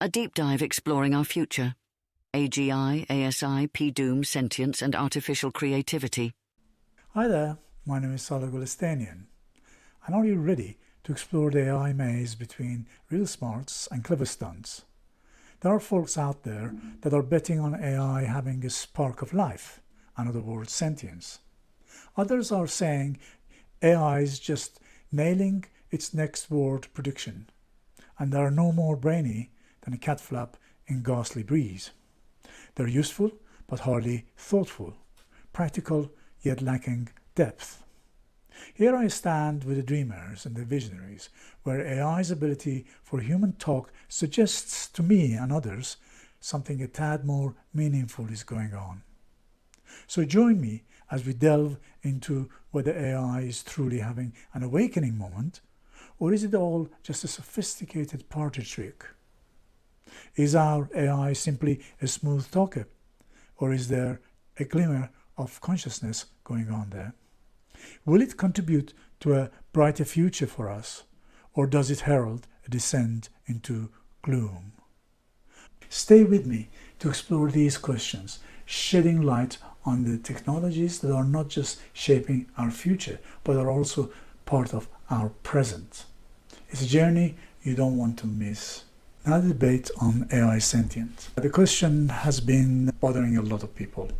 a deep dive exploring our future. AGI, ASI, PDoom, Sentience, and artificial creativity. Hi there, my name is Salar Golestanian. And are you ready to explore the AI maze between real smarts and clever stunts? There are folks out there that are betting on AI having a spark of life, in other words, sentience. Others are saying AI is just nailing its next word prediction, and they are no more brainy than a cat flap in ghastly breeze. They're useful, but hardly thoughtful, practical, yet lacking depth. Here I stand with the dreamers and the visionaries, where AI's ability for human talk suggests to me and others something a tad more meaningful is going on. So join me as we delve into whether AI is truly having an awakening moment, or is it all just a sophisticated party trick? Is our AI simply a smooth talker, or is there a glimmer of consciousness going on there? Will it contribute to a brighter future for us, or does it herald a descent into gloom? Stay with me to explore these questions, shedding light on the technologies that are not just shaping our future, but are also part of our present. It's a journey you don't want to miss. Now the debate on AI Sentient. The question has been bothering a lot of people.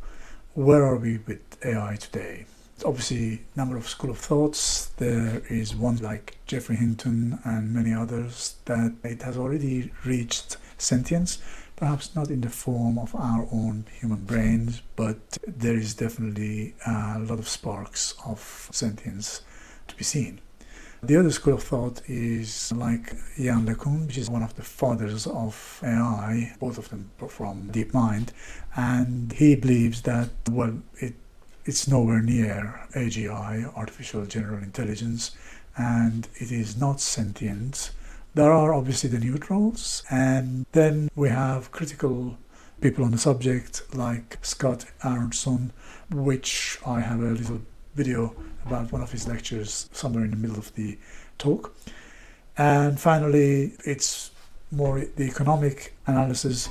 Where are we with AI today? Obviously, a number of school of thoughts. There is one like Geoffrey Hinton and many others that it has already reached sentience, perhaps not in the form of our own human brains, but there is definitely a lot of sparks of sentience to be seen. The other school of thought is like Yann LeCun, which is one of the fathers of AI, both of them from DeepMind, and he believes that, well, it's nowhere near AGI, artificial general intelligence, and it is not sentient. There are obviously the neutrals, and then we have critical people on the subject like Scott Aaronson, which I have a little video about one of his lectures somewhere in the middle of the talk. And finally, it's more the economic analysis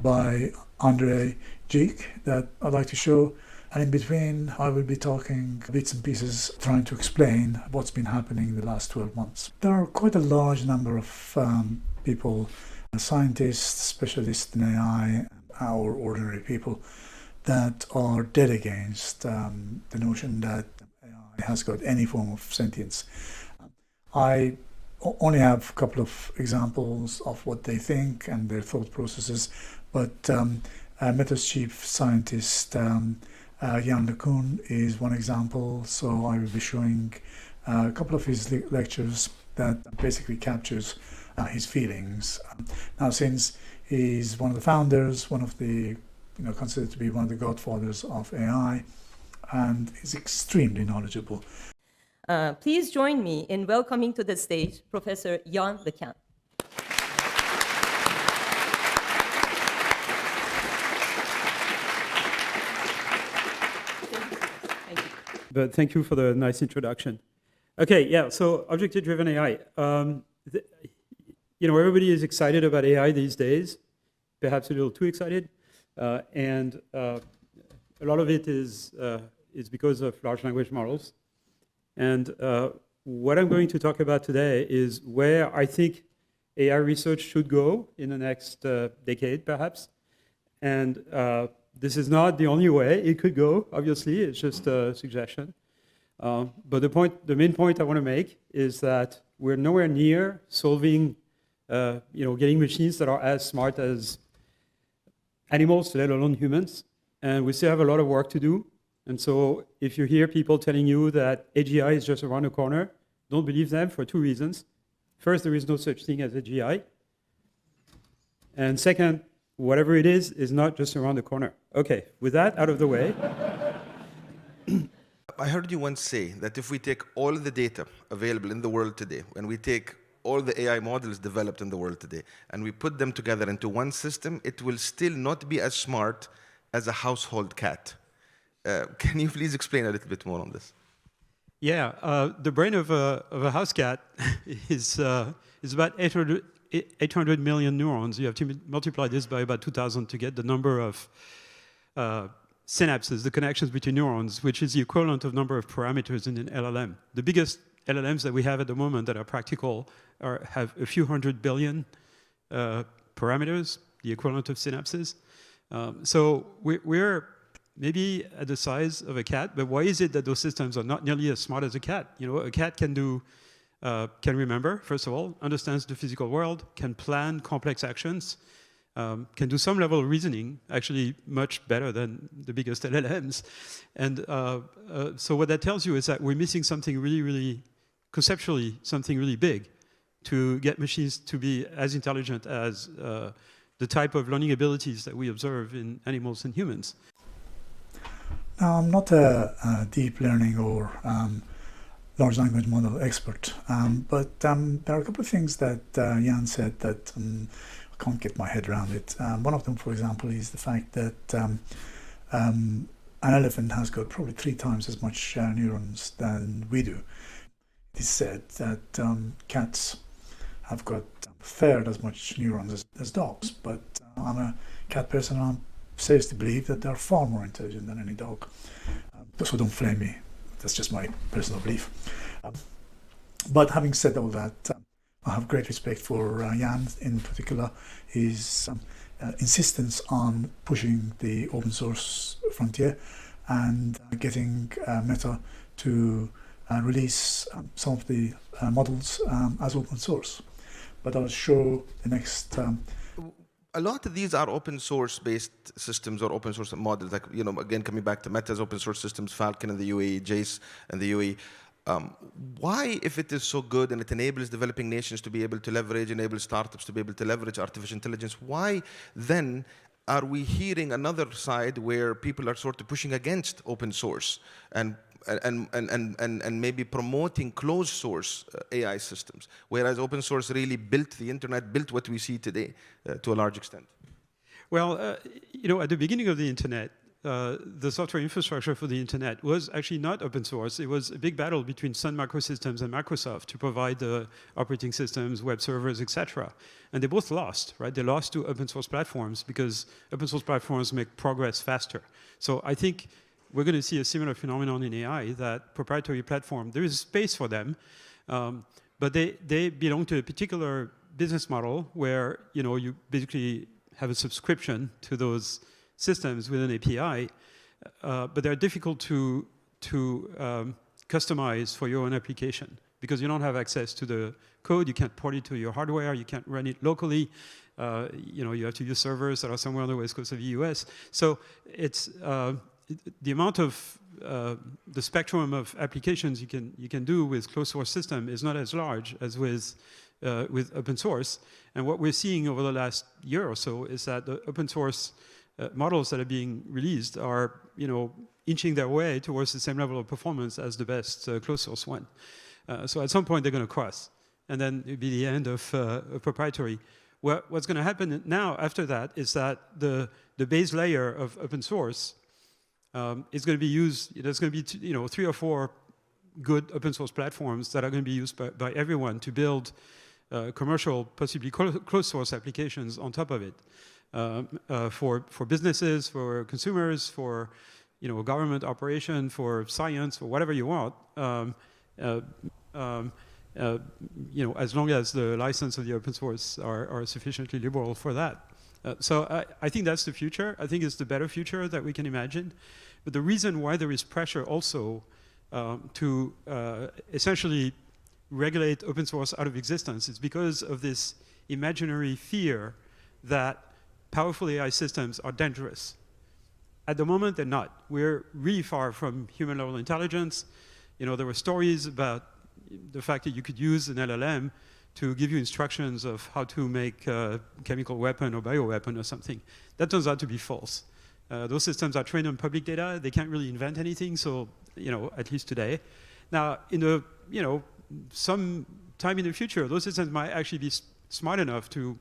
by Andre Jikh that I'd like to show. And in between, I will be talking bits and pieces, trying to explain what's been happening in the last 12 months. There are quite a large number of people, scientists, specialists in AI, our ordinary people, that are dead against the notion that AI has got any form of sentience. I only have a couple of examples of what they think and their thought processes, but Meta's chief scientist, Yann LeCun, is one example. So I will be showing a couple of his lectures that basically captures his feelings. Now, since he's one of the founders, one of the considered to be one of the godfathers of AI, and is extremely knowledgeable. Please join me in welcoming to the stage Professor Yann LeCun. Thank you. But thank you for the nice introduction. Okay, yeah, so objective-driven AI. Everybody is excited about AI these days, perhaps a little too excited. And a lot of it is because of large language models. And what I'm going to talk about today is where I think AI research should go in the next decade, perhaps. And this is not the only way it could go, obviously. It's just a suggestion. But the main point I want to make is that we're nowhere near solving, getting machines that are as smart as animals, let alone humans, and we still have a lot of work to do. And so if you hear people telling you that AGI is just around the corner, don't believe them for two reasons. First, there is no such thing as AGI. And second, whatever it is not just around the corner. Okay, with that out of the way. I heard you once say that if we take all the data available in the world today, and we take all the AI models developed in the world today, and we put them together into one system, it will still not be as smart as a household cat. Can you please explain a little bit more on this? Yeah, the brain of a house cat is about 800 million neurons. You have to multiply this by about 2,000 to get the number of synapses, the connections between neurons, which is the equivalent of number of parameters in an LLM. The biggest LLMs that we have at the moment that are practical have a few hundred billion parameters, the equivalent of synapses. So we're maybe at the size of a cat, but why is it that those systems are not nearly as smart as a cat? You know, a cat can do, can remember, first of all, understands the physical world, can plan complex actions, can do some level of reasoning, actually much better than the biggest LLMs. And so what that tells you is that we're missing something really, really, conceptually, something really big to get machines to be as intelligent as the type of learning abilities that we observe in animals and humans. Now, I'm not a deep learning or large language model expert, but there are a couple of things that Yann said that I can't get my head around it. One of them, for example, is the fact that an elephant has got probably 3 times as much neurons than we do. It is said that cats have got a third as much neurons as dogs, but I'm a cat person and I'm seriously believe that they're far more intelligent than any dog. So don't flame me. That's just my personal belief. But having said all that, I have great respect for Yann in particular, his insistence on pushing the open source frontier and getting Meta to release some of the models as open source. But I'll show the next a lot of these are open source based systems or open source models, like, you know, again, coming back to Meta's open source systems, Falcon in the UAE, Jace in the UAE. Why, if it is so good and it enables developing nations to be able to leverage, enable startups to be able to leverage artificial intelligence, why then are we hearing another side where people are sort of pushing against open source and maybe promoting closed source AI systems, whereas open source really built the internet, built what we see today to a large extent? Well, you know, at the beginning of the internet, the software infrastructure for the internet was actually not open source. It was a big battle between Sun Microsystems and Microsoft to provide the operating systems, web servers, etc. And they both lost, right? They lost to open source platforms because open source platforms make progress faster. So I think we're going to see a similar phenomenon in AI, that proprietary platform, there is space for them, but they belong to a particular business model where, you know, you basically have a subscription to those systems with an API, but they're difficult to customize for your own application because you don't have access to the code, you can't port it to your hardware, you can't run it locally, you know, you have to use servers that are somewhere on the west coast of the US. So it's the amount of the spectrum of applications you can do with closed source system is not as large as with open source. And what we're seeing over the last year or so is that the open source models that are being released are, you know, inching their way towards the same level of performance as the best closed source one. So at some point they're going to cross, and then it'll be the end of proprietary. What's going to happen now after that is that the base layer of open source is going to be used. There's going to be, you know, 3 or 4 good open source platforms that are going to be used by everyone to build commercial, possibly closed source applications on top of it. For businesses, for consumers, for, you know, government operation, for science, for whatever you want, you know, as long as the license of the open source are sufficiently liberal for that. So I think that's the future. I think it's the better future that we can imagine. But the reason why there is pressure also to essentially regulate open source out of existence is because of this imaginary fear that powerful AI systems are dangerous. At the moment, they're not. We're really far from human-level intelligence. You know, there were stories about the fact that you could use an LLM to give you instructions of how to make a chemical weapon or bioweapon or something. That turns out to be false. Those systems are trained on public data. They can't really invent anything, so, you know, at least today. Now, in the, you know, some time in the future, those systems might actually be smart enough to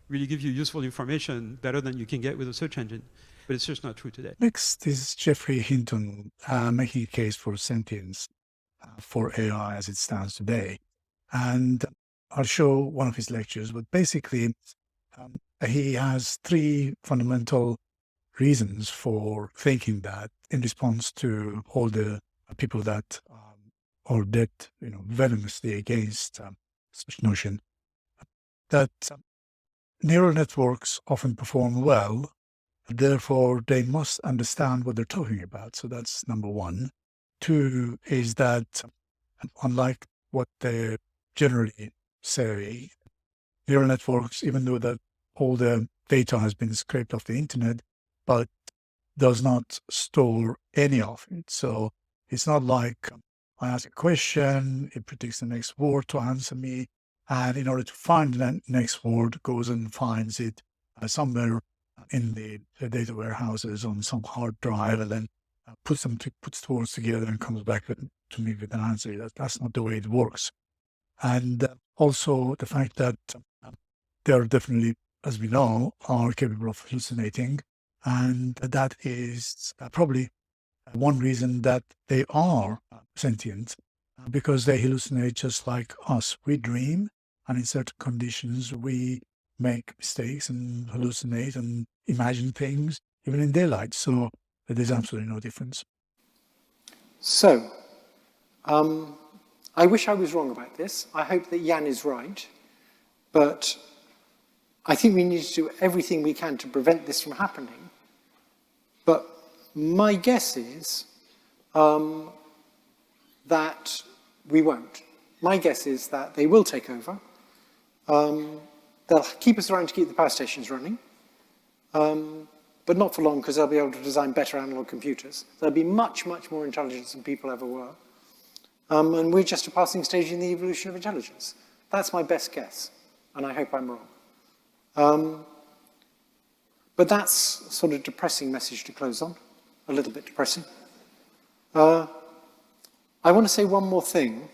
really give you useful information better than you can get with a search engine. But it's just not true today. Next is Jeffrey Hinton making a case for sentience for AI as it stands today. And I'll show one of his lectures, but basically he has three fundamental reasons for thinking that, in response to all the people that are dead, venomously against such notion, that neural networks often perform well, therefore they must understand what they're talking about. So that's number one. Two is that, unlike what they generally say, neural networks, even though that all the data has been scraped off the internet, but does not store any of it. So it's not like I ask a question, it predicts the next word to answer me, and in order to find the next word, goes and finds it somewhere in the data warehouses on some hard drive, and then puts words together and comes back to me with an answer. That's not the way it works. And also the fact that they are definitely, as we know, are capable of hallucinating. And that is probably one reason that they are sentient, because they hallucinate just like us. We dream, and in certain conditions, we make mistakes and hallucinate and imagine things, even in daylight. So there's absolutely no difference. So, I wish I was wrong about this. I hope that Yann is right. But I think we need to do everything we can to prevent this from happening. But my guess is that we won't. My guess is that they will take over. They'll keep us around to keep the power stations running, but not for long, because they'll be able to design better analog computers. They'll be much, much more intelligent than people ever were. And we're just a passing stage in the evolution of intelligence. That's my best guess, and I hope I'm wrong. But that's sort of depressing message to close on, a little bit depressing. I want to say one more thing,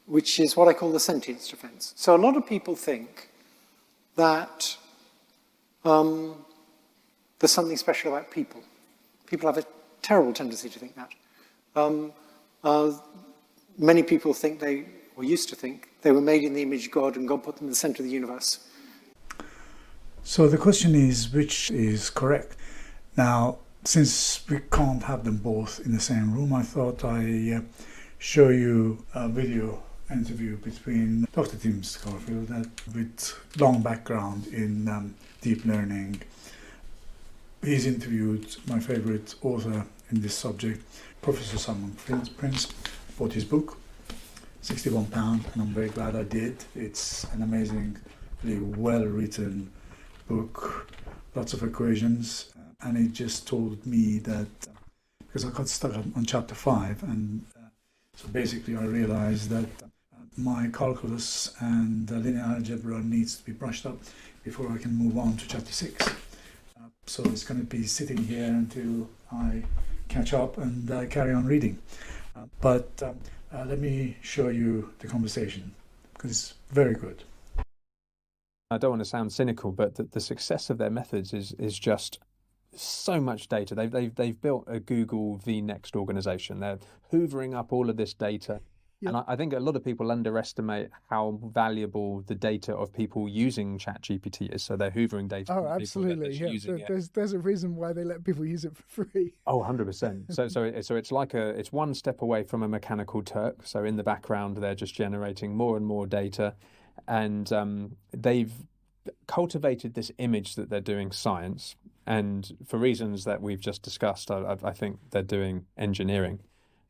which is what I call the sentience defense. So a lot of people think that there's something special about people. People have a terrible tendency to think that. Many people think or used to think, they were made in the image of God and God put them in the center of the universe. So the question is, which is correct? Now, since we can't have them both in the same room, I thought I'd show you a video interview between Dr. Tim Scarfe, with long background in deep learning. He's interviewed my favorite author in this subject, Professor Simon Prince. Bought his book, £61, and I'm very glad I did. It's an amazingly well-written book, lots of equations, and it just told me that, because I got stuck on chapter 5, and so basically I realized that my calculus and linear algebra needs to be brushed up before I can move on to chapter 6. So it's going to be sitting here until I catch up and carry on reading. But let me show you the conversation, because it's very good. I don't want to sound cynical, but the success of their methods is just so much data. They've built a Google vNext organization. They're hoovering up all of this data. Yeah. And I think a lot of people underestimate how valuable the data of people using ChatGPT is. So they're hoovering data. Oh, absolutely. Yeah. There's a reason why they let people use it for free. Oh, 100%. So it's like it's one step away from a mechanical Turk. So in the background, they're just generating more and more data. And they've cultivated this image that they're doing science. And for reasons that we've just discussed, I think they're doing engineering.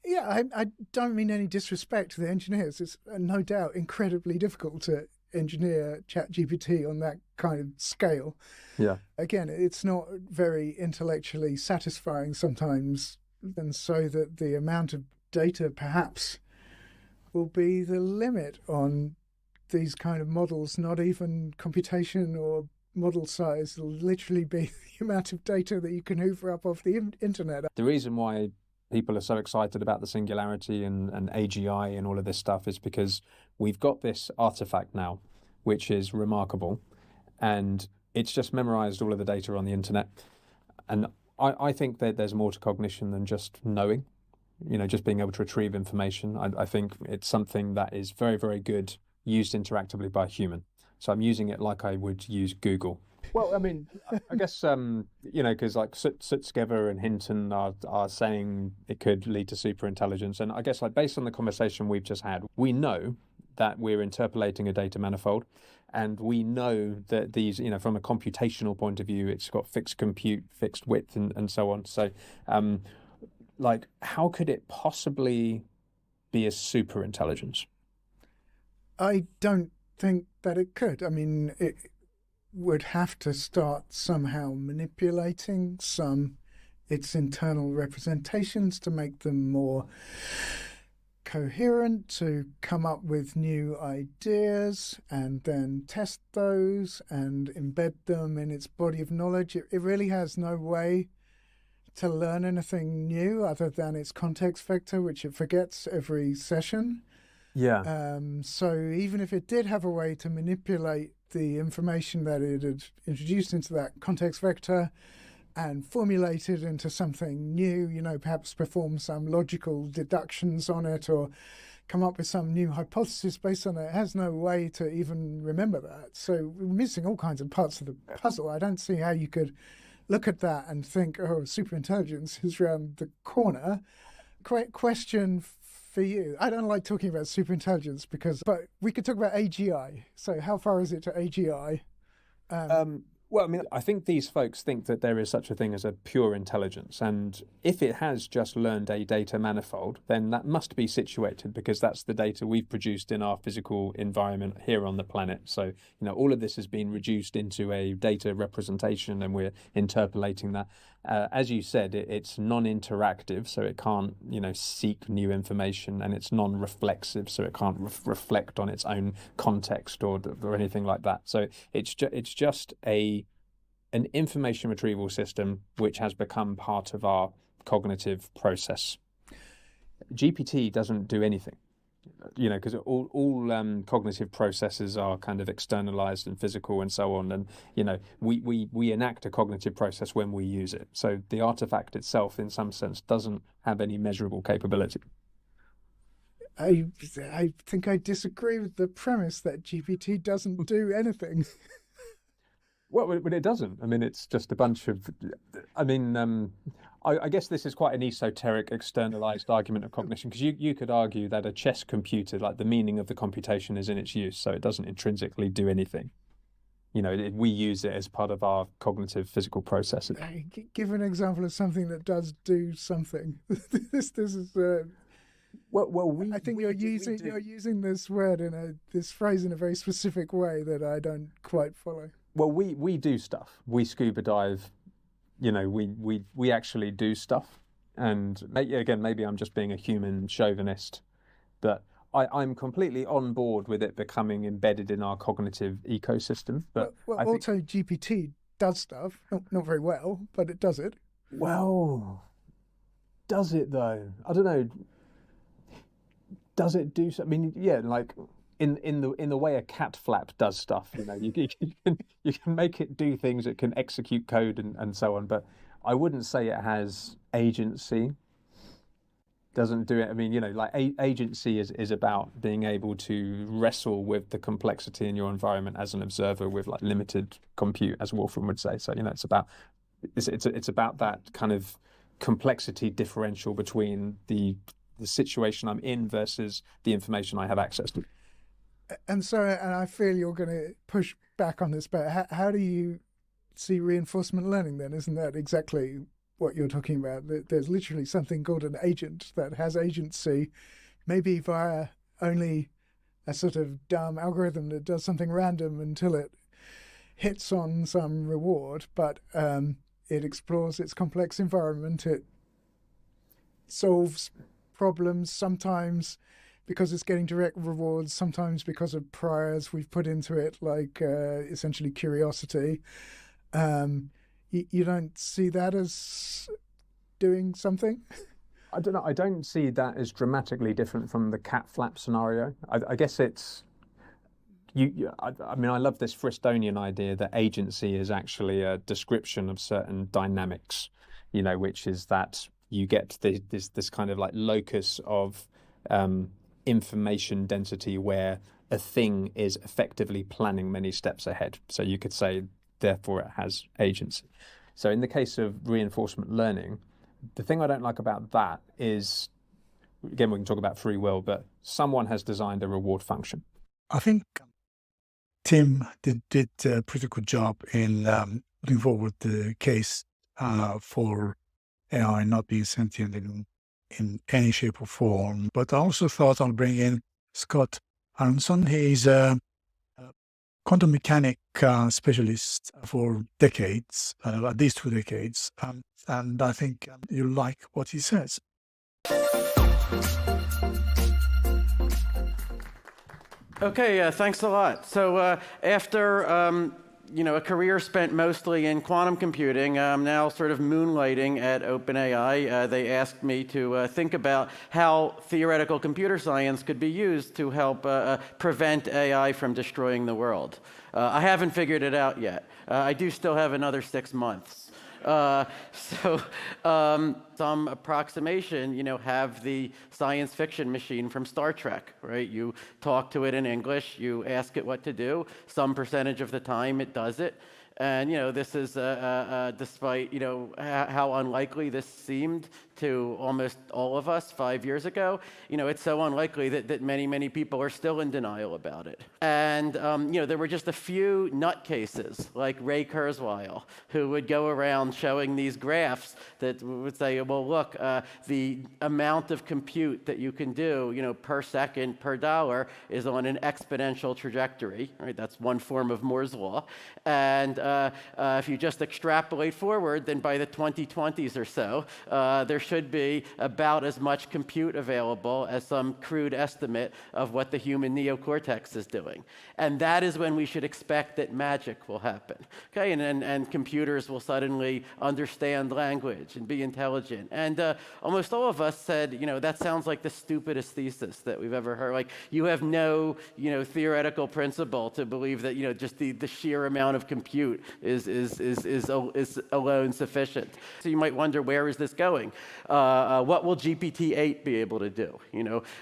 Yeah, I don't mean any disrespect to the engineers. It's no doubt incredibly difficult to engineer ChatGPT on that kind of scale. Yeah. Again, it's not very intellectually satisfying sometimes, and so that the amount of data perhaps will be the limit on these kind of models. Not even computation or model size, will literally be the amount of data that you can hoover up off the internet. The reason why people are so excited about the singularity and AGI and all of this stuff is because we've got this artifact now, which is remarkable, and it's just memorized all of the data on the internet. And I think that there's more to cognition than just knowing. just being able to retrieve information. I think it's something that is very, very good used interactively by a human. So I'm using it like I would use Google. Well, I mean, I guess, because like Sutskever and Hinton are saying it could lead to superintelligence. And I guess like based on the conversation we've just had, we know that we're interpolating a data manifold. And we know that these, from a computational point of view, it's got fixed compute, fixed width, and so on. So, how could it possibly be a superintelligence? I don't think that it could. I mean, it would have to start somehow manipulating its internal representations to make them more coherent, to come up with new ideas and then test those and embed them in its body of knowledge. It really has no way to learn anything new other than its context vector, which it forgets every session. Yeah. So even if it did have a way to manipulate the information that it had introduced into that context vector and formulate it into something new, perhaps perform some logical deductions on it or come up with some new hypothesis based on it, has no way to even remember that. So we're missing all kinds of parts of the puzzle. I don't see how you could look at that and think, oh, superintelligence is around the corner. Question for you. I don't like talking about superintelligence but we could talk about AGI. So how far is it to AGI? Well, I mean, I think these folks think that there is such a thing as a pure intelligence. And if it has just learned a data manifold, then that must be situated because that's the data we've produced in our physical environment here on the planet. So, all of this has been reduced into a data representation and we're interpolating that. As you said, it's non-interactive, so it can't, seek new information, and it's non-reflexive, so it can't reflect on its own context or anything like that. So it's just an information retrieval system which has become part of our cognitive process. GPT doesn't do anything, because all cognitive processes are kind of externalized and physical and so on. And, we enact a cognitive process when we use it. So the artifact itself, in some sense, doesn't have any measurable capability. I think I disagree with the premise that GPT doesn't do anything. Well, it doesn't. I mean, it's just a bunch of. I guess this is quite an esoteric, externalized argument of cognition, because you could argue that a chess computer, like the meaning of the computation is in its use, so it doesn't intrinsically do anything. We use it as part of our cognitive physical processes. Give an example of something that does do something. This is. I think you're using this word this phrase in a very specific way that I don't quite follow. Well, we do stuff. We scuba dive. We actually do stuff. And maybe I'm just being a human chauvinist, but I'm completely on board with it becoming embedded in our cognitive ecosystem. But also GPT does stuff, not very well, but it does it. Well, does it though? I don't know. Does it do so? I mean, yeah, like in the way a cat flap does stuff. You can make it do things. It can execute code and so on. But I wouldn't say it has agency. Doesn't do it. I mean, agency is about being able to wrestle with the complexity in your environment as an observer with like limited compute, as Wolfram would say. So it's about that kind of complexity differential between the situation I'm in versus the information I have access to. And I feel you're going to push back on this, but how do you see reinforcement learning then? Isn't that exactly what you're talking about? There's literally something called an agent that has agency, maybe via only a sort of dumb algorithm that does something random until it hits on some reward, but it explores its complex environment. It solves problems, sometimes because it's getting direct rewards, sometimes because of priors we've put into it, like essentially curiosity. You don't see that as doing something? I don't know. I don't see that as dramatically different from the cat flap scenario. I guess it's I love this Fristonian idea that agency is actually a description of certain dynamics, which is that you get this kind of like locus of information density where a thing is effectively planning many steps ahead. So you could say, therefore, it has agency. So in the case of reinforcement learning, the thing I don't like about that is, again, we can talk about free will, but someone has designed a reward function. I think Tim did a pretty good job in putting forward the case for AI not being sentient in any shape or form. But I also thought I'll bring in Scott Aaronson. He's a quantum mechanic specialist for decades, at least 2 decades, and I think you'll like what he says. Okay, thanks a lot. So after a career spent mostly in quantum computing, I'm now sort of moonlighting at OpenAI. They asked me to think about how theoretical computer science could be used to help prevent AI from destroying the world. I haven't figured it out yet. I do still have another 6 months. Some approximation, have the science fiction machine from Star Trek, right? You talk to it in English, you ask it what to do. Some percentage of the time it does it. And, this is despite, how unlikely this seemed to almost all of us 5 years ago. It's so unlikely that many, many people are still in denial about it. And, there were just a few nutcases like Ray Kurzweil who would go around showing these graphs that would say, well, look, the amount of compute that you can do, per second, per dollar is on an exponential trajectory, right? That's one form of Moore's law. And if you just extrapolate forward, then by the 2020s or so, there should be about as much compute available as some crude estimate of what the human neocortex is doing. And that is when we should expect that magic will happen, okay? And computers will suddenly understand language and be intelligent. And almost all of us said, that sounds like the stupidest thesis that we've ever heard. Like, you have no, theoretical principle to believe that, just the sheer amount of compute is alone sufficient. So you might wonder, where is this going? What will GPT-8 be able to do?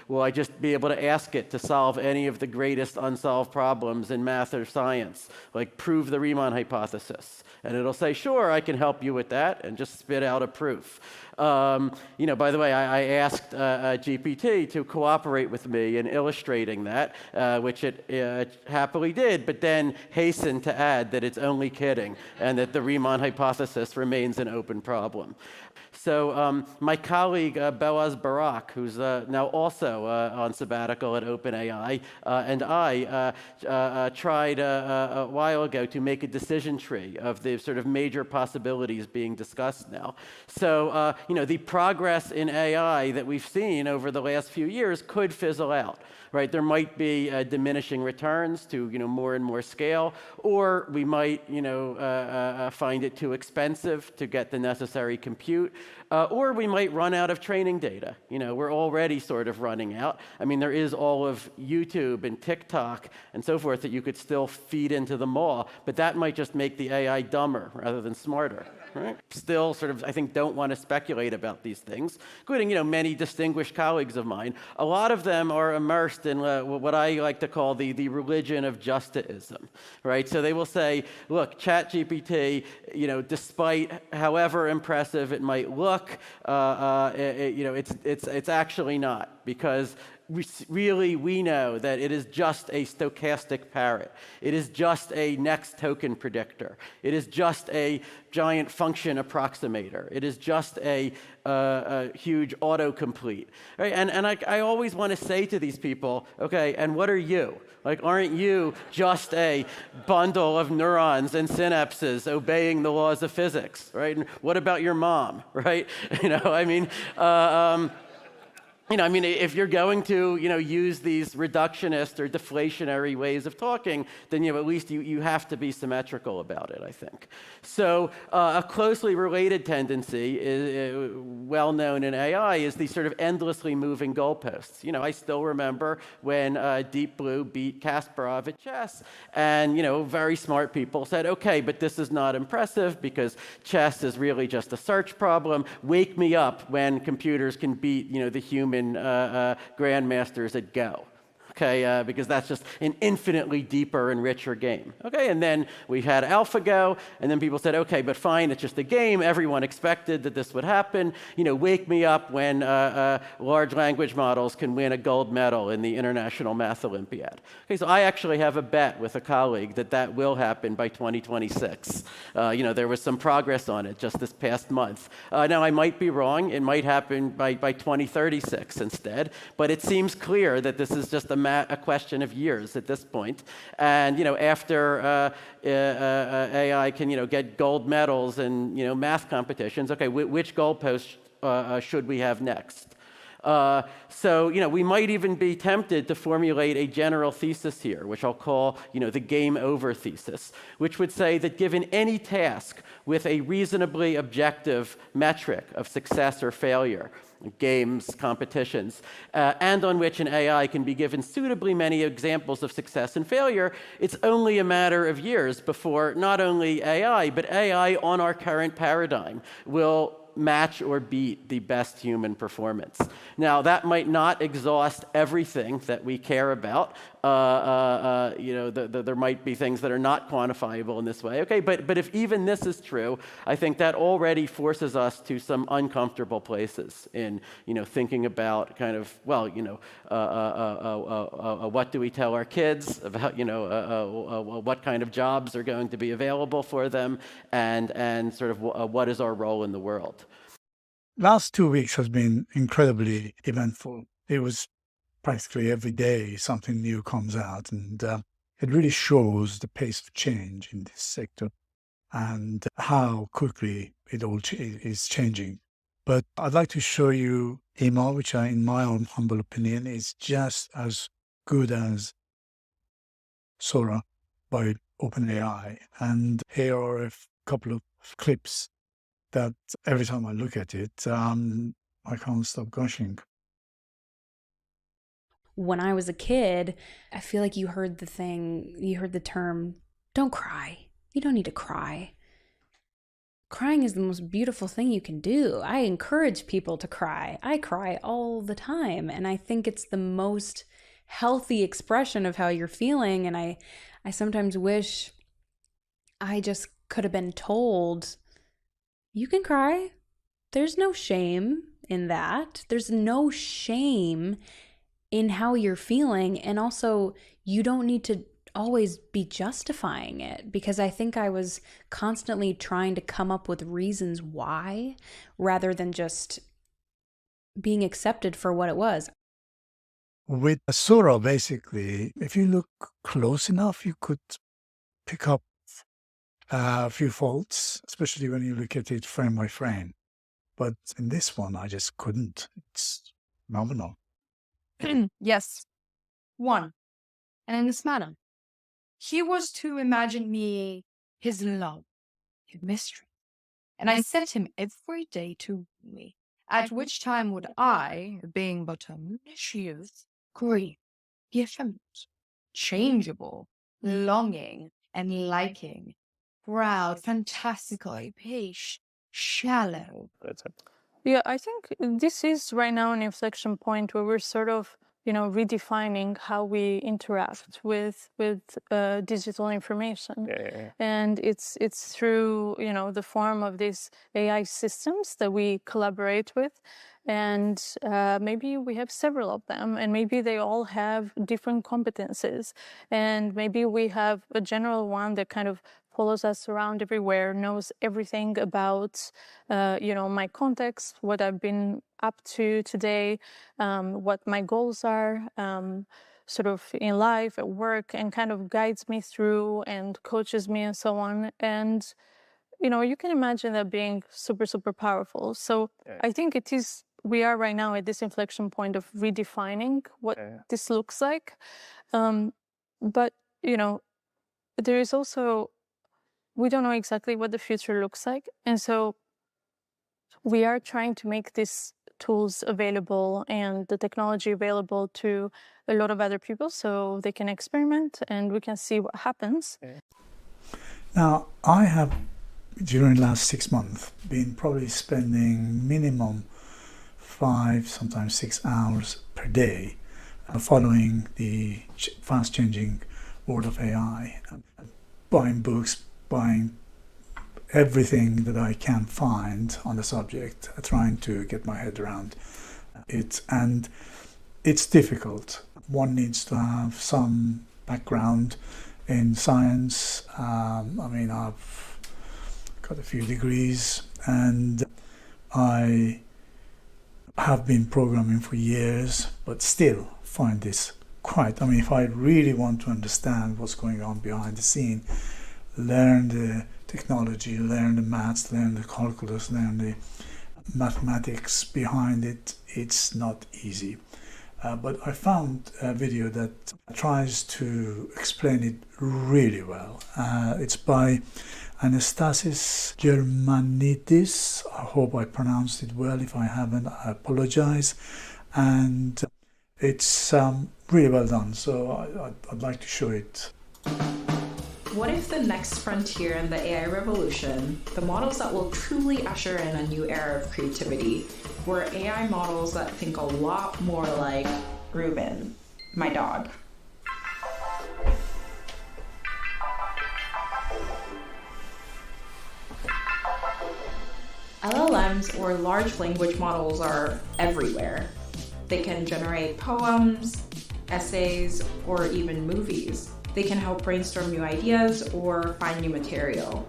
Will I just be able to ask it to solve any of the greatest unsolved problems in math or science, like prove the Riemann hypothesis? And it'll say, sure, I can help you with that, and just spit out a proof. By the way, I asked GPT to cooperate with me in illustrating that, which it happily did, but then hastened to add that it's only kidding and that the Riemann hypothesis remains an open problem. So my colleague, Boaz Barak, who's now also on sabbatical at OpenAI, and I tried a while ago to make a decision tree of the sort of major possibilities being discussed now. So, the progress in AI that we've seen over the last few years could fizzle out. Right, there might be diminishing returns to more and more scale, or we might find it too expensive to get the necessary compute, or we might run out of training data. We're already sort of running out. I mean, there is all of YouTube and TikTok and so forth that you could still feed into the maw, but that might just make the AI dumber rather than smarter. Right? Still sort of, I think, don't want to speculate about these things, including, many distinguished colleagues of mine. A lot of them are immersed in what I like to call the religion of justaism, right? So they will say, look, ChatGPT, despite however impressive it might look, it's actually not, because we know that it is just a stochastic parrot. It is just a next token predictor. It is just a giant function approximator. It is just a huge autocomplete. Right? And I always want to say to these people, okay, and what are you? Like, aren't you just a bundle of neurons and synapses obeying the laws of physics, right? And what about your mom, right? You know, I mean, if you're going to, you know, use these reductionist or deflationary ways of talking, then, you know, at least you have to be symmetrical about it, I think. So a closely related tendency, well known in AI, is these sort of endlessly moving goalposts. You know, I still remember when Deep Blue beat Kasparov at chess, and, you know, very smart people said, okay, but this is not impressive because chess is really just a search problem. Wake me up when computers can beat, you know, the human grandmasters at Go. Okay, because that's just an infinitely deeper and richer game. Okay, and then we had AlphaGo, and then people said, okay, but fine, it's just a game. Everyone expected that this would happen. You know, wake me up when large language models can win a gold medal in the International Math Olympiad. Okay, so I actually have a bet with a colleague that that will happen by 2026. You know, there was some progress on it just this past month. Now, I might be wrong. It might happen by 2036 instead, but it seems clear that this is just a question of years at this point. And, you know, after AI can, you know, get gold medals in, you know, math competitions, okay, which goalpost should we have next? So, you know, we might even be tempted to formulate a general thesis here, which I'll call, you know, the game over thesis, which would say that given any task with a reasonably objective metric of success or failure, games, competitions, and on which an AI can be given suitably many examples of success and failure, it's only a matter of years before not only AI, but AI on our current paradigm will match or beat the best human performance. Now, that might not exhaust everything that we care about. You know, there might be things that are not quantifiable in this way. Okay, but if even this is true, I think that already forces us to some uncomfortable places in, you know, thinking about kind of, well, you know, what do we tell our kids about, you know, what kind of jobs are going to be available for them, and sort of what is our role in the world. Last 2 weeks has been incredibly eventful. It was practically every day something new comes out, and it really shows the pace of change in this sector and how quickly it all is changing. But I'd like to show you Emo, which in my own humble opinion is just as good as Sora by OpenAI. And here are a couple of clips that every time I look at it, I can't stop gushing. When I was a kid, I feel like you heard the term, don't cry. You don't need to cry. Crying is the most beautiful thing you can do. I encourage people to cry. I cry all the time, and I think it's the most healthy expression of how you're feeling, and I sometimes wish I just could have been told, you can cry. There's no shame in that. There's no shame in how you're feeling. And also, you don't need to always be justifying it, because I think I was constantly trying to come up with reasons why, rather than just being accepted for what it was. With Sora, basically, if you look close enough, you could pick up a few faults, especially when you look at it frame by frame. But in this one, I just couldn't. It's phenomenal. Yes. One. And in this manner, he was to imagine me his love, his mystery. And I set him every day to me, at which time would I, being but a moonish youth, grieve, be effeminate, changeable, longing, and liking, proud, fantastical, apace, shallow. Yeah, I think this is right now an inflection point where we're sort of, you know, redefining how we interact with digital information. And it's through, you know, the form of these AI systems that we collaborate with. And maybe we have several of them, and maybe they all have different competences. And maybe we have a general one that kind of follows us around everywhere, knows everything about, you know, my context, what I've been up to today, what my goals are, sort of in life, at work, and kind of guides me through and coaches me and so on. And, you know, you can imagine that being super, super powerful. So I think it is we are right now at this inflection point of redefining what this looks like. But, you know, there is also, we don't know exactly what the future looks like. And so we are trying to make these tools available and the technology available to a lot of other people so they can experiment and we can see what happens. Now, I have, during the last 6 months, been probably spending minimum 5, sometimes 6 hours per day following the fast-changing world of AI, buying books, buying everything that I can find on the subject, trying to get my head around it. And it's difficult. One needs to have some background in science. I mean, I've got a few degrees and I have been programming for years, but still find this quite, I mean, if I really want to understand what's going on behind the scene, learn the technology, learn the maths, learn the calculus, learn the mathematics behind it, it's not easy. But I found a video that tries to explain it really well. It's by Anastasis, Germanidis. I hope I pronounced it well. If I haven't, I apologize. And it's really well done, so I'd like to show it. What if the next frontier in the AI revolution, the models that will truly usher in a new era of creativity, were AI models that think a lot more like Ruben, my dog? LLMs, or large language models, are everywhere. They can generate poems, essays, or even movies. They can help brainstorm new ideas or find new material.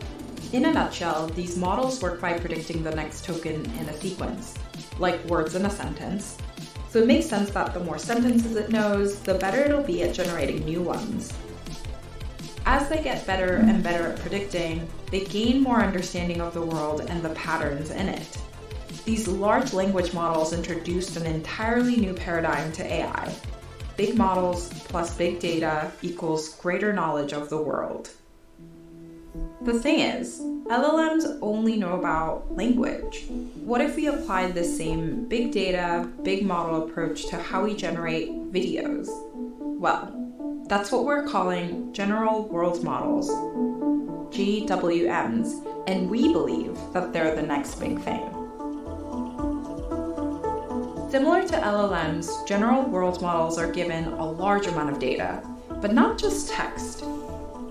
In a nutshell, these models work by predicting the next token in a sequence, like words in a sentence. So it makes sense that the more sentences it knows, the better it'll be at generating new ones. As they get better and better at predicting, they gain more understanding of the world and the patterns in it. These large language models introduced an entirely new paradigm to AI. Big models plus big data equals greater knowledge of the world. The thing is, LLMs only know about language. What if we applied this same big data, big model approach to how we generate videos? Well, that's what we're calling General World Models, GWMs, and we believe that they're the next big thing. Similar to LLMs, General World Models are given a large amount of data, but not just text.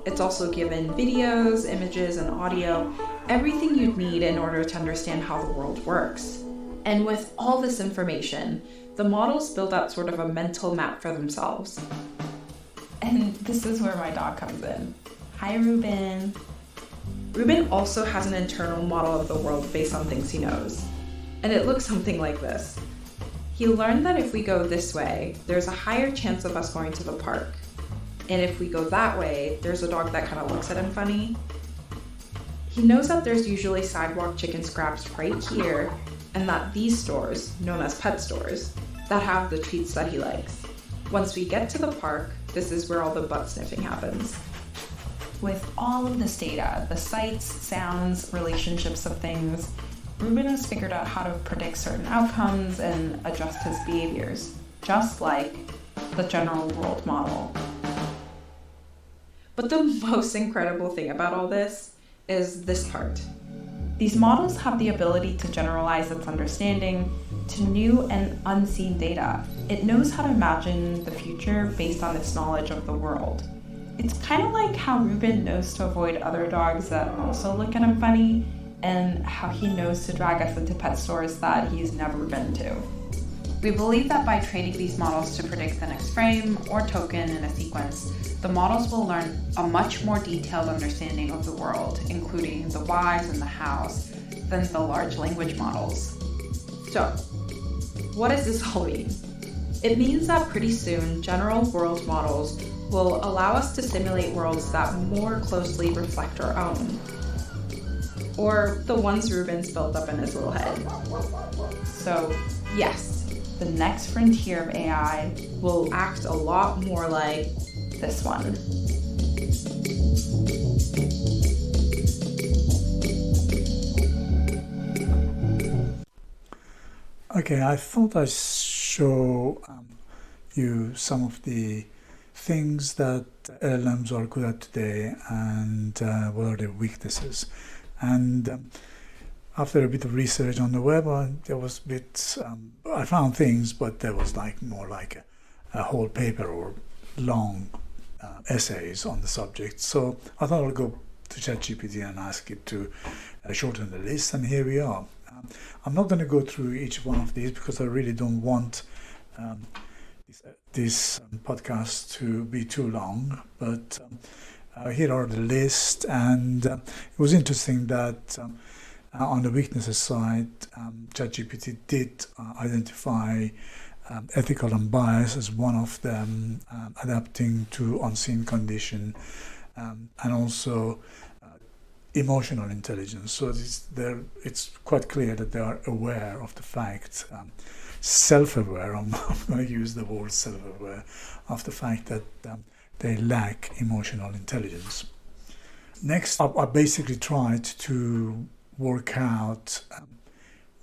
It's also given videos, images, and audio, everything you'd need in order to understand how the world works. And with all this information, the models build out sort of a mental map for themselves. And this is where my dog comes in. Hi, Ruben. Ruben also has an internal model of the world based on things he knows. And it looks something like this. He learned that if we go this way, there's a higher chance of us going to the park. And if we go that way, there's a dog that kind of looks at him funny. He knows that there's usually sidewalk chicken scraps right here, and that these stores, known as pet stores, that have the treats that he likes. Once we get to the park, this is where all the butt sniffing happens. With all of this data, the sights, sounds, relationships of things, Ruben has figured out how to predict certain outcomes and adjust his behaviors, just like the General World Model. But the most incredible thing about all this is this part. These models have the ability to generalize its understanding to new and unseen data. It knows how to imagine the future based on its knowledge of the world. It's kind of like how Ruben knows to avoid other dogs that also look at him funny, and how he knows to drag us into pet stores that he's never been to. We believe that by training these models to predict the next frame or token in a sequence, the models will learn a much more detailed understanding of the world, including the whys and the hows, than the large language models. So, what does this all mean? It means that pretty soon, General World Models will allow us to simulate worlds that more closely reflect our own. or the ones Ruben's built up in his little head. So, yes, the next frontier of AI will act a lot more like this one. Okay, I thought I'd show you some of the things that LLMs are good at today and what are their weaknesses. And after a bit of research on the web, there was a bit, I found things, but there was more like a whole paper or long essays on the subject. So I thought I'll go to ChatGPT and ask it to shorten the list, and here we are. I'm not going to go through each one of these because I really don't want this podcast to be too long, but here are the list, and it was interesting that on the weaknesses side, ChatGPT did identify ethical and bias as one of them, adapting to unseen condition, and also emotional intelligence. So it's quite clear that they are aware of the fact, self-aware, I'm going to use the word self-aware, of the fact that they lack emotional intelligence. Next up, I basically tried to work out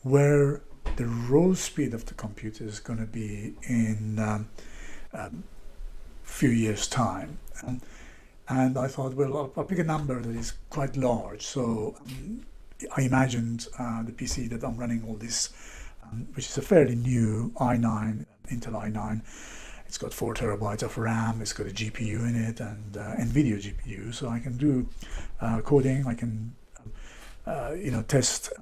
where the raw speed of the computer is going to be in a few years' time. And I thought, well, I'll pick a number that is quite large. So I imagined the PC that I'm running all this, which is a fairly new i9, Intel i9. It's got 4 terabytes of RAM, it's got a GPU in it, and NVIDIA GPU. So I can do coding, I can test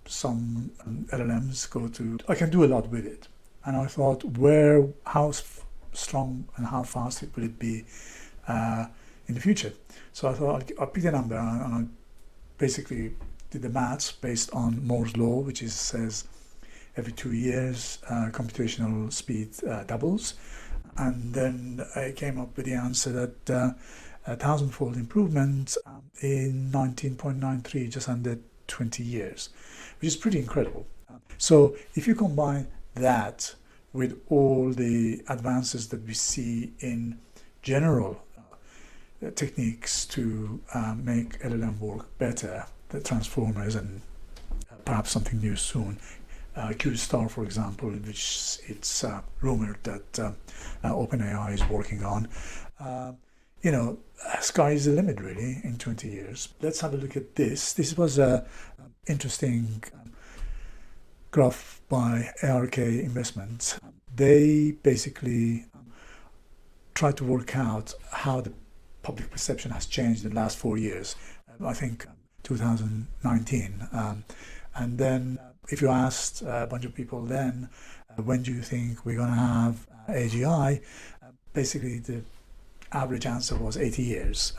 some LLMs, I can do a lot with it. And I thought, how strong and how fast will it be in the future? So I thought I'll pick a number, and I basically did the maths based on Moore's law, which says every 2 years computational speed doubles, and then I came up with the answer that a 1,000-fold improvement in 19.93, just under 20 years, which is pretty incredible. So if you combine that with all the advances that we see in general techniques to make LLM work better, the transformers, and perhaps something new soon, Q-Star, for example, which it's rumored that OpenAI is working on. Sky is the limit, really, in 20 years. Let's have a look at this. This was an interesting graph by ARK Investments. They basically tried to work out how the public perception has changed in the last 4 years. I think 2019. And then if you asked a bunch of people then, when do you think we're going to have AGI? Basically, the average answer was 80 years.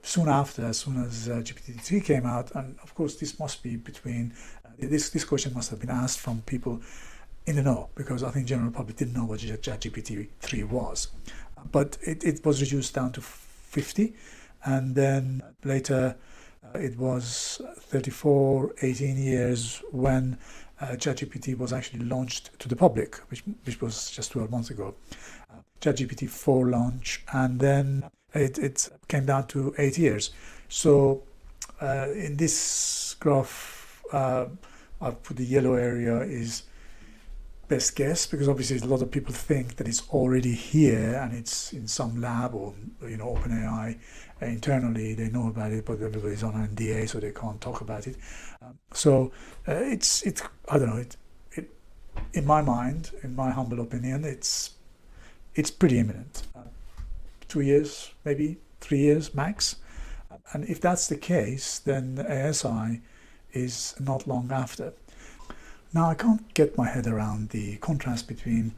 Soon after, as soon as GPT-3 came out, and of course this must be between, this question must have been asked from people in the know, because I think general public didn't know what GPT-3 was. But it was reduced down to 50, and then later it was 34, 18 years when ChatGPT was actually launched to the public, which was just 12 months ago. ChatGPT 4 launch, and then it came down to 8 years. So in this graph, I've put the yellow area is best guess, because obviously a lot of people think that it's already here and it's in some lab, or OpenAI internally they know about it, but everybody's on NDA, so they can't talk about it. So it's I don't know, it in my mind, in my humble opinion, it's pretty imminent. 2 years, maybe 3 years max. And if that's the case, then ASI is not long after. Now, I can't get my head around the contrast between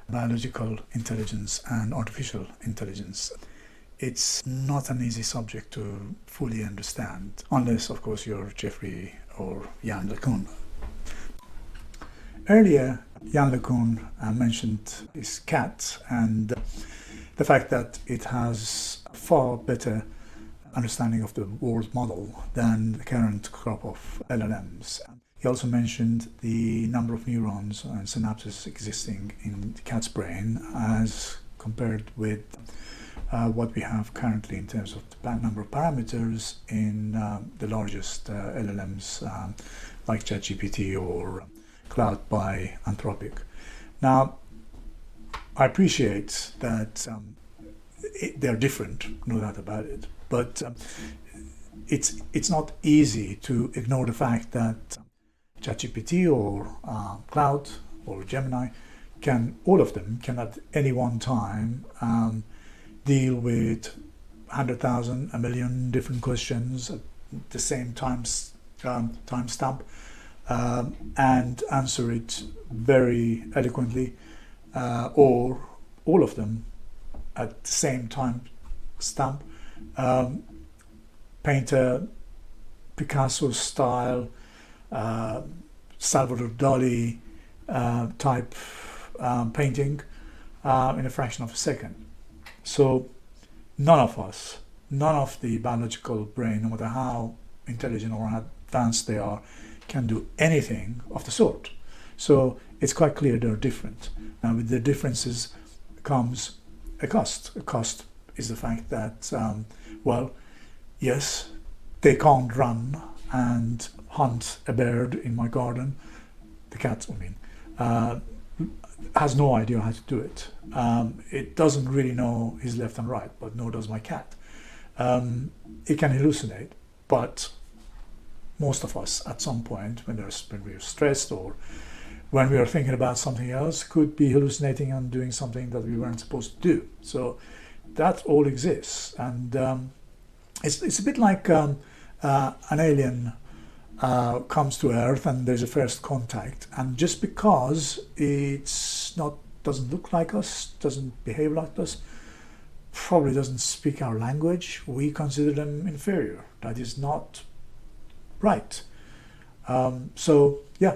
biological intelligence and artificial intelligence. It's not an easy subject to fully understand, unless, of course, you're Geoffrey or Yann LeCun. Earlier, Yann LeCun mentioned his cat and the fact that it has far better understanding of the world model than the current crop of LLMs. He also mentioned the number of neurons and synapses existing in the cat's brain as compared with what we have currently in terms of the number of parameters in the largest LLMs like ChatGPT or Cloud by Anthropic. Now, I appreciate that they're different, no doubt about it, but it's not easy to ignore the fact that ChatGPT or Cloud or Gemini all of them can at any one time deal with 100,000, 1 million different questions at the same time stamp and answer it very eloquently, or all of them at the same time stamp, paint a Picasso style, Salvador Dali type painting in a fraction of a second. So none of us, none of the biological brain, no matter how intelligent or how advanced they are, can do anything of the sort. So it's quite clear they're different. Now with the differences comes a cost. A cost is the fact that, well, yes, they can't run and hunt a bird in my garden. The cat, I mean, has no idea how to do it. It doesn't really know his left and right, but nor does my cat. It can hallucinate, but most of us at some point when we're stressed or when we are thinking about something else could be hallucinating and doing something that we weren't supposed to do. So that all exists, and it's a bit like an alien comes to Earth and there's a first contact, and just because doesn't look like us, doesn't behave like us, probably doesn't speak our language, we consider them inferior. That is not right. So yeah.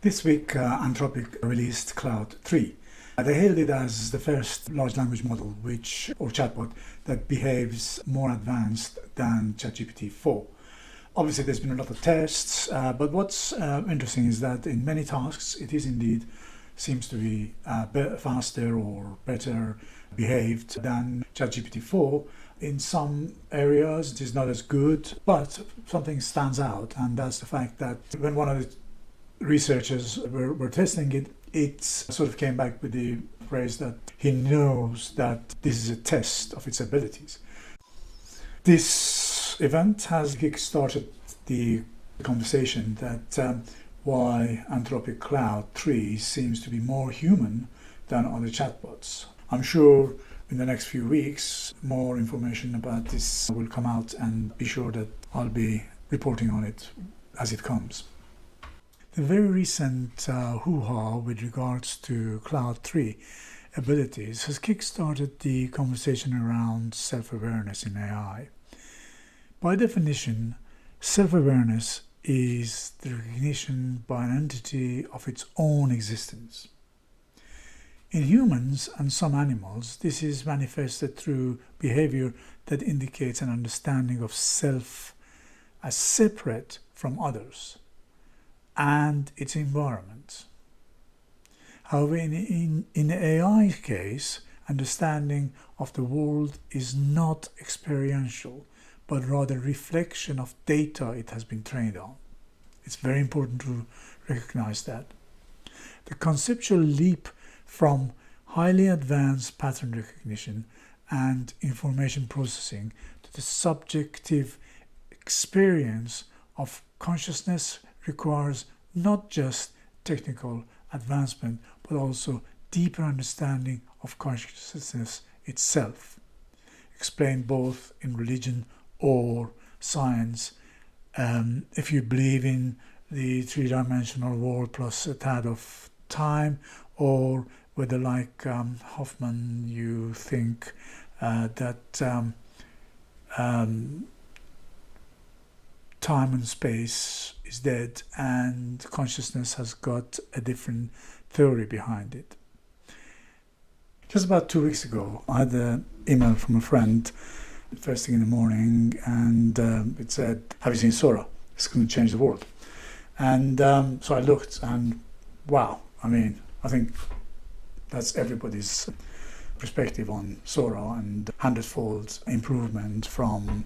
This week Anthropic released Cloud 3. They hailed it as the first large language model or chatbot that behaves more advanced than ChatGPT 4. Obviously there's been a lot of tests, but what's interesting is that in many tasks it is indeed seems to be faster or better behaved than ChatGPT 4. In some areas it is not as good, but something stands out, and that's the fact that when one of the researchers were testing it, it sort of came back with the phrase that he knows that this is a test of its abilities. This event has kickstarted the conversation that why Anthropic Cloud 3 seems to be more human than other chatbots. I'm sure in the next few weeks more information about this will come out, and be sure that I'll be reporting on it as it comes. The very recent hoo-ha with regards to Cloud 3 abilities has kickstarted the conversation around self-awareness in AI. By definition, self-awareness is the recognition by an entity of its own existence. In humans and some animals, this is manifested through behavior that indicates an understanding of self as separate from others and its environment. However, in the AI case, understanding of the world is not experiential, but rather reflection of data it has been trained on. It's very important to recognize that. The conceptual leap from highly advanced pattern recognition and information processing to the subjective experience of consciousness requires not just technical advancement, but also deeper understanding of consciousness itself, explained both in religion or science. If you believe in the three-dimensional world plus a tad of time, or whether like Hoffman you think that time and space is dead and consciousness has got a different theory behind it. Just about 2 weeks ago, I had an email from a friend first thing in the morning, and it said, "Have you seen Sora? It's going to change the world." And so I looked, and wow, I mean, I think that's everybody's perspective on Sora, and 100-fold improvement from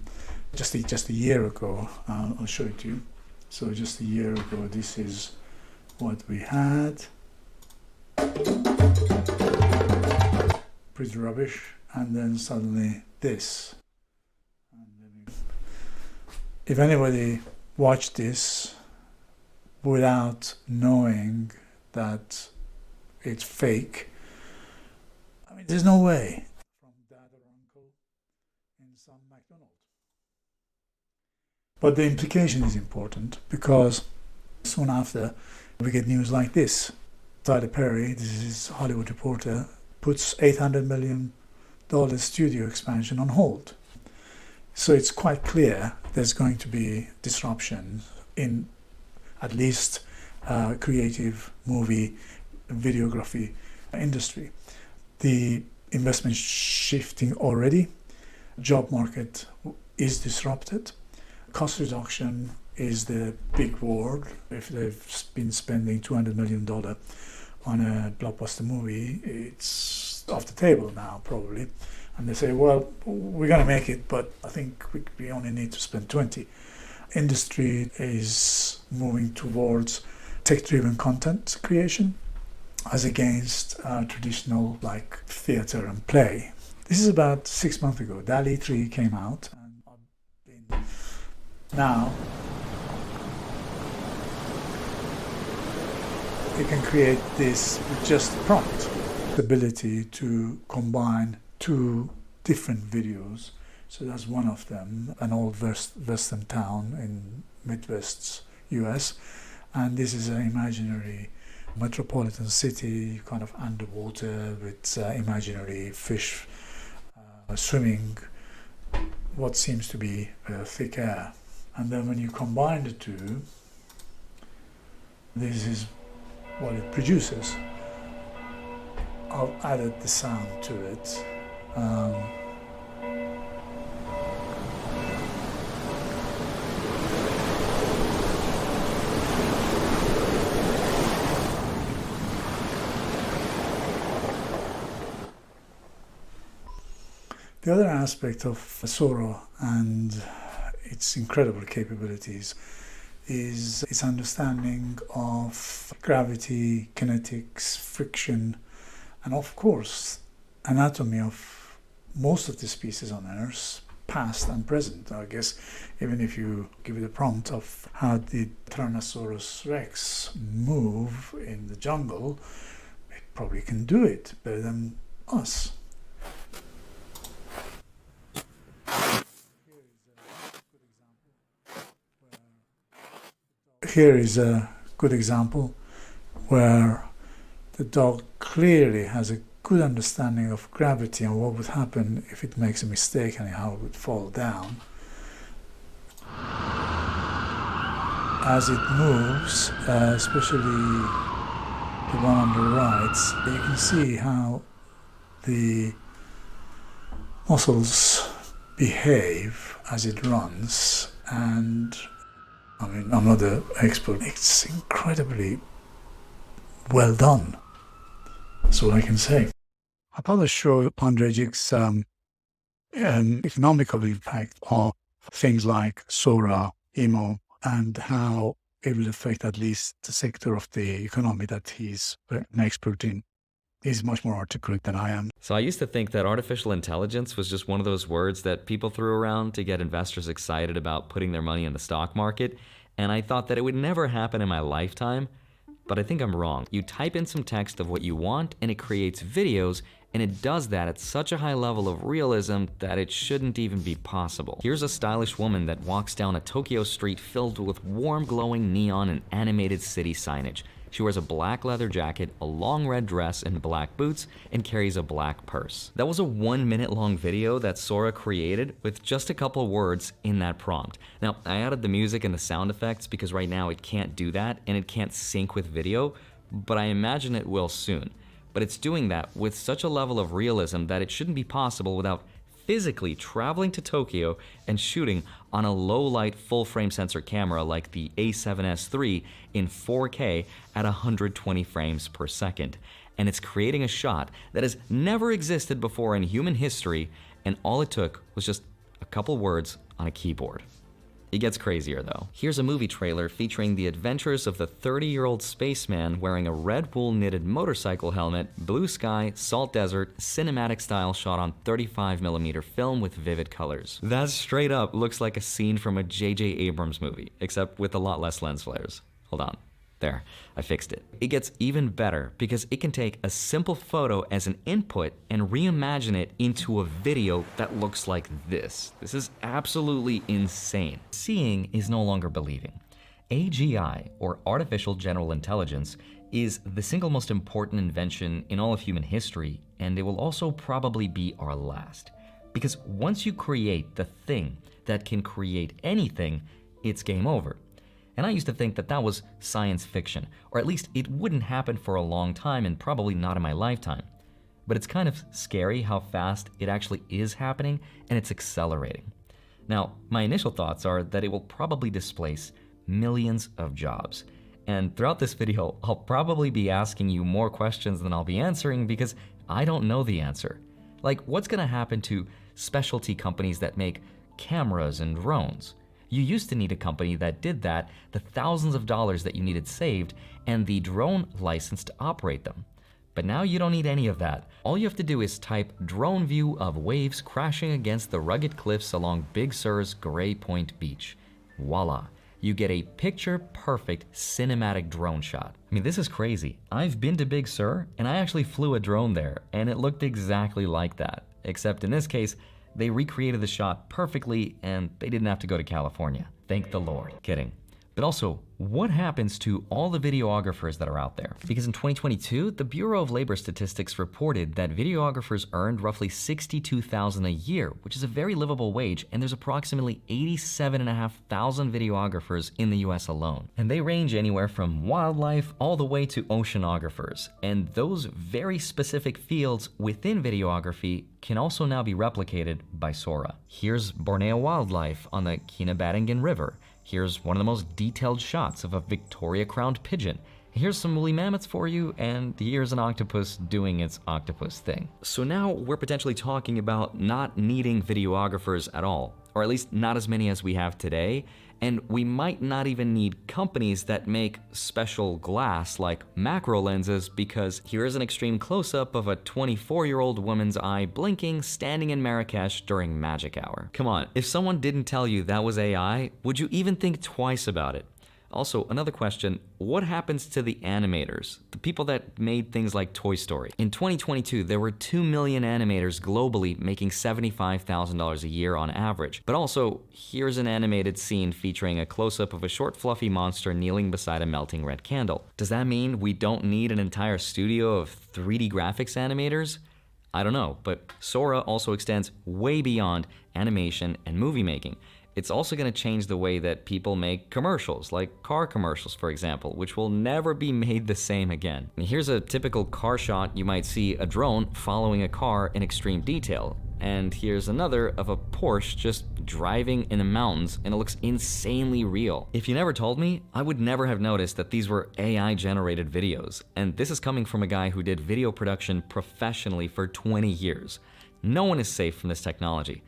just a year ago. I'll show it to you. So just a year ago, this is what we had. Pretty rubbish, and then suddenly this. If anybody watched this without knowing that it's fake, I mean, there's no way. From dad or uncle in some McDonald's. But the implication is important, because soon after we get news like this. Tyler Perry, this is Hollywood Reporter, puts $800 million studio expansion on hold. So it's quite clear there's going to be disruption in at least creative movie, videography industry. The investment shifting already. Job market is disrupted. Cost reduction is the big word. If they've been spending $200 million on a blockbuster movie, it's off the table now, probably. And they say, well, we're going to make it, but I think we only need to spend 20. Industry is moving towards tech-driven content creation as against traditional like theater and play. This is about 6 months ago. DALL-E 3 came out, and I've been now you can create this with just a prompt. The ability to combine two different videos. So that's one of them, an old western town in Midwest US, and this is an imaginary metropolitan city, kind of underwater, with imaginary fish swimming what seems to be thick air. And then when you combine the two, this is what it produces. I've added the sound to it. The other aspect of Sora and its incredible capabilities is its understanding of gravity, kinetics, friction, and of course, anatomy of most of the species on Earth, past and present. I guess even if you give it a prompt of how did Tyrannosaurus Rex move in the jungle, it probably can do it better than us. Here is a good example where the dog clearly has a good understanding of gravity and what would happen if it makes a mistake and how it would fall down. As it moves, especially the one on the right, you can see how the muscles behave as it runs, and I mean, I'm not an expert. It's incredibly well done. That's all I can say. I thought I'd show Andre Jikh's economical impact of things like Sora, Emo, and how it will affect at least the sector of the economy that he's an expert in. He's much more articulate than I am. So I used to think that artificial intelligence was just one of those words that people threw around to get investors excited about putting their money in the stock market, and I thought that it would never happen in my lifetime, but I think I'm wrong. You type in some text of what you want and it creates videos, and it does that at such a high level of realism that it shouldn't even be possible. Here's a stylish woman that walks down a Tokyo street filled with warm glowing neon and animated city signage. She wears a black leather jacket, a long red dress, and black boots, and carries a black purse. That was a 1 minute long video that Sora created with just a couple words in that prompt. Now, I added the music and the sound effects because right now it can't do that and it can't sync with video, but I imagine it will soon. but it's doing that with such a level of realism that it shouldn't be possible without physically traveling to Tokyo and shooting on a low-light full-frame sensor camera like the A7S III in 4K at 120 frames per second. And it's creating a shot that has never existed before in human history, and all it took was just a couple words on a keyboard. It gets crazier though. Here's a movie trailer featuring the adventures of the 30-year-old spaceman wearing a red wool knitted motorcycle helmet, blue sky, salt desert, cinematic style shot on 35mm film with vivid colors. That straight up looks like a scene from a J.J. Abrams movie, except with a lot less lens flares. Hold on. There, I fixed it. It gets even better because it can take a simple photo as an input and reimagine it into a video that looks like this. This is absolutely insane. Seeing is no longer believing. AGI, or Artificial General Intelligence, is the single most important invention in all of human history, and it will also probably be our last. Because once you create the thing that can create anything, it's game over. And I used to think that that was science fiction, or at least it wouldn't happen for a long time and probably not in my lifetime. But it's kind of scary how fast it actually is happening, and it's accelerating. Now, my initial thoughts are that it will probably displace millions of jobs. And throughout this video, I'll probably be asking you more questions than I'll be answering because I don't know the answer. Like, what's gonna happen to specialty companies that make cameras and drones? You used to need a company that did that, the thousands of dollars that you needed saved, and the drone license to operate them. But now you don't need any of that. All you have to do is type drone view of waves crashing against the rugged cliffs along Big Sur's Grey Point Beach. Voila. You get a picture-perfect cinematic drone shot. I mean, this is crazy. I've been to Big Sur, and I actually flew a drone there, and it looked exactly like that. Except in this case, they recreated the shot perfectly and they didn't have to go to California. Thank the Lord. Kidding. But also, what happens to all the videographers that are out there? Because in 2022, the Bureau of Labor Statistics reported that videographers earned roughly $62,000 a year, which is a very livable wage, and there's approximately 87,500 videographers in the US alone. And they range anywhere from wildlife all the way to oceanographers. And those very specific fields within videography can also now be replicated by Sora. Here's Borneo wildlife on the Kinabatangan River. Here's one of the most detailed shots of a Victoria-crowned pigeon. Here's some woolly mammoths for you, and here's an octopus doing its octopus thing. So now we're potentially talking about not needing videographers at all, or at least not as many as we have today, and we might not even need companies that make special glass like macro lenses, because here is an extreme close-up of a 24-year-old woman's eye blinking standing in Marrakesh during magic hour. Come on, if someone didn't tell you that was AI, would you even think twice about it? Also, another question, what happens to the animators? The people that made things like Toy Story. In 2022, there were 2 million animators globally making $75,000 a year on average. But also, here's an animated scene featuring a close-up of a short fluffy monster kneeling beside a melting red candle. Does that mean we don't need an entire studio of 3D graphics animators? I don't know, but Sora also extends way beyond animation and movie making. It's also going to change the way that people make commercials, like car commercials, for example, which will never be made the same again. And here's a typical car shot. You might see a drone following a car in extreme detail. And here's another of a Porsche just driving in the mountains, and it looks insanely real. If you never told me, I would never have noticed that these were AI-generated videos. And this is coming from a guy who did video production professionally for 20 years. No one is safe from this technology,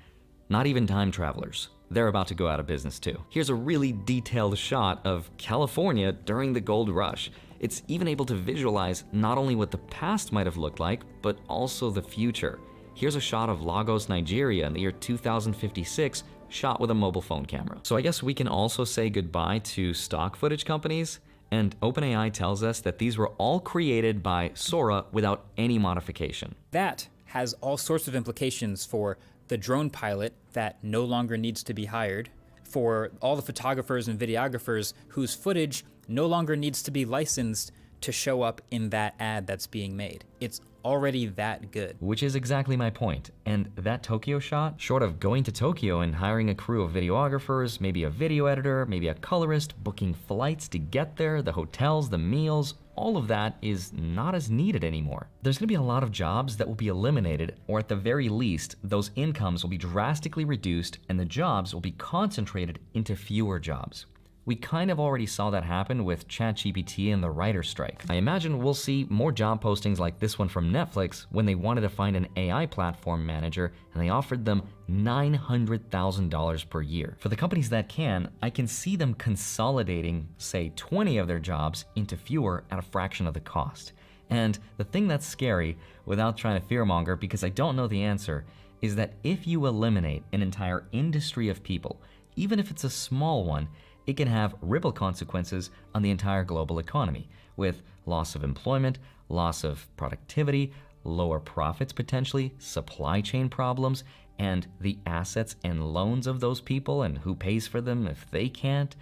not even time travelers. They're about to go out of business too. Here's a really detailed shot of California during the gold rush. It's even able to visualize not only what the past might have looked like, but also the future. Here's a shot of Lagos, Nigeria in the year 2056, shot with a mobile phone camera. So I guess we can also say goodbye to stock footage companies. And OpenAI tells us that these were all created by Sora without any modification. That has all sorts of implications for the drone pilot that no longer needs to be hired, for all the photographers and videographers whose footage no longer needs to be licensed to show up in that ad that's being made. It's already that good. Which is exactly my point. And that Tokyo shot, short of going to Tokyo and hiring a crew of videographers, maybe a video editor, maybe a colorist, booking flights to get there, the hotels, the meals, all of that is not as needed anymore. There's going to be a lot of jobs that will be eliminated, or at the very least, those incomes will be drastically reduced and the jobs will be concentrated into fewer jobs. We kind of already saw that happen with ChatGPT and the writer's strike. I imagine we'll see more job postings like this one from Netflix when they wanted to find an AI platform manager and they offered them $900,000 per year. For the companies that can, I can see them consolidating, say, 20 of their jobs into fewer at a fraction of the cost. And the thing that's scary, without trying to fearmonger because I don't know the answer, is that if you eliminate an entire industry of people, even if it's a small one, it can have ripple consequences on the entire global economy, with loss of employment, loss of productivity, lower profits potentially, supply chain problems, and the assets and loans of those people and who pays for them if they can't.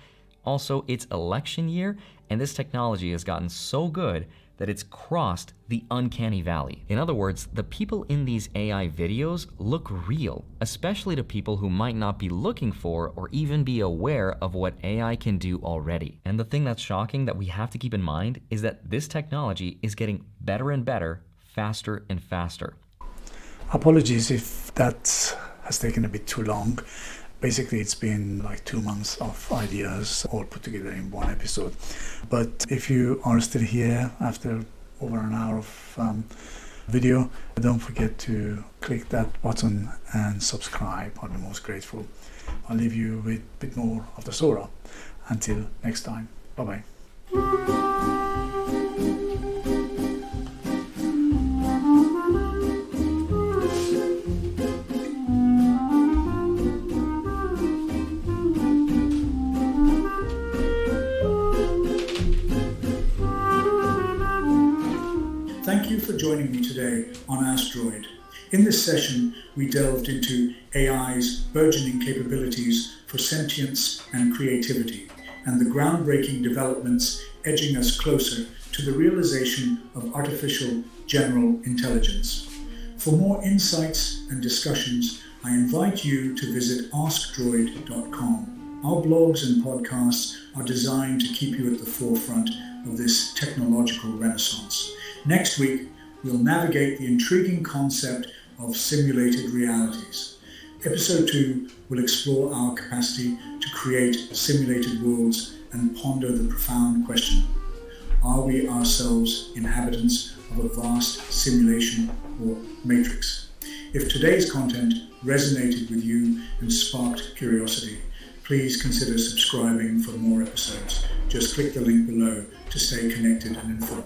Also, it's election year, and this technology has gotten so good that it's crossed the uncanny valley. In other words, the people in these AI videos look real, especially to people who might not be looking for or even be aware of what AI can do already. And the thing that's shocking that we have to keep in mind is that this technology is getting better and better, faster and faster. Apologies if that has taken a bit too long. Basically, it's been like 2 months of ideas all put together in one episode. But if you are still here after over an hour of video, don't forget to click that button and subscribe. I'll be most grateful. I'll leave you with a bit more of the Sora. Until next time, bye-bye. Thank you for joining me today on Asteroid. In this session, we delved into AI's burgeoning capabilities for sentience and creativity, and the groundbreaking developments edging us closer to the realization of artificial general intelligence. For more insights and discussions, I invite you to visit askdroid.com. Our blogs and podcasts are designed to keep you at the forefront of this technological renaissance. Next week, we'll navigate the intriguing concept of simulated realities. Episode 2 will explore our capacity to create simulated worlds and ponder the profound question: are we ourselves inhabitants of a vast simulation or matrix? If today's content resonated with you and sparked curiosity, please consider subscribing for more episodes. Just click the link below to stay connected and informed.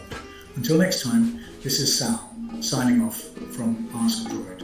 Until next time, this is Sal, signing off from Ask Droid.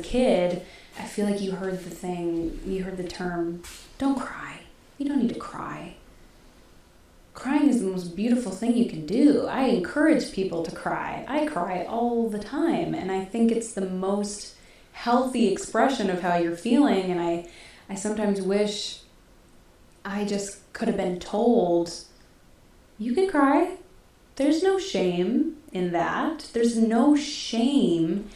kid, I feel like you heard the term, don't cry. You don't need to cry. Crying is the most beautiful thing you can do. I encourage people to cry. I cry all the time, and I think it's the most healthy expression of how you're feeling, and I sometimes wish I just could have been told, you can cry. There's no shame in that. There's no shame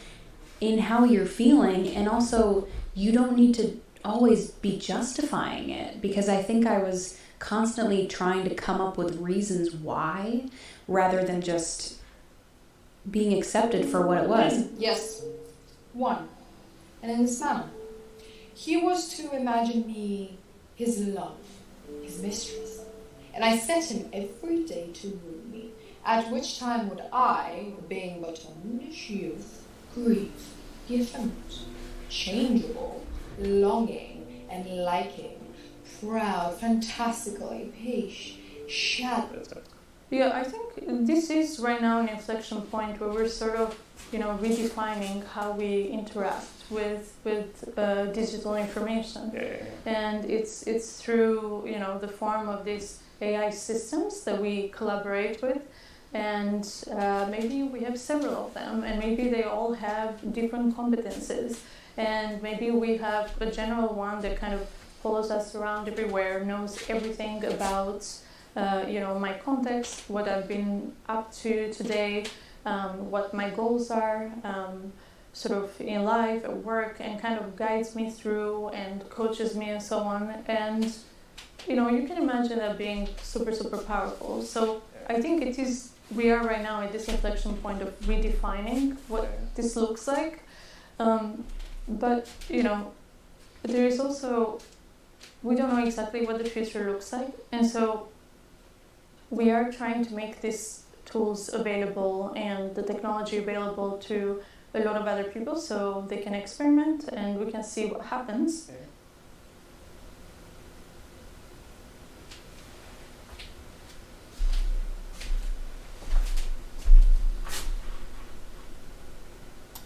in how you're feeling, and also you don't need to always be justifying it, because I think I was constantly trying to come up with reasons why rather than just being accepted for what it was. Yes. 1. And in this manner, he was to imagine me his love, his mistress, and I set him every day to woo me, at which time would I, being but a moonish youth, grieve, the effeminate, changeable, longing and liking, proud, fantastically patient, shadow. Yeah, I think this is right now an inflection point where we're sort of, redefining how we interact with digital information, and it's through the form of these AI systems that we collaborate with, and maybe we have several of them, and maybe they all have different competences, and maybe we have a general one that kind of follows us around everywhere, knows everything about my context, what I've been up to today, what my goals are, sort of in life, at work, and kind of guides me through and coaches me and so on. And you can imagine that being super, super powerful. So I think we are right now at this inflection point of redefining what this looks like. But there is also, we don't know exactly what the future looks like, and so we are trying to make these tools available and the technology available to a lot of other people so they can experiment and we can see what happens.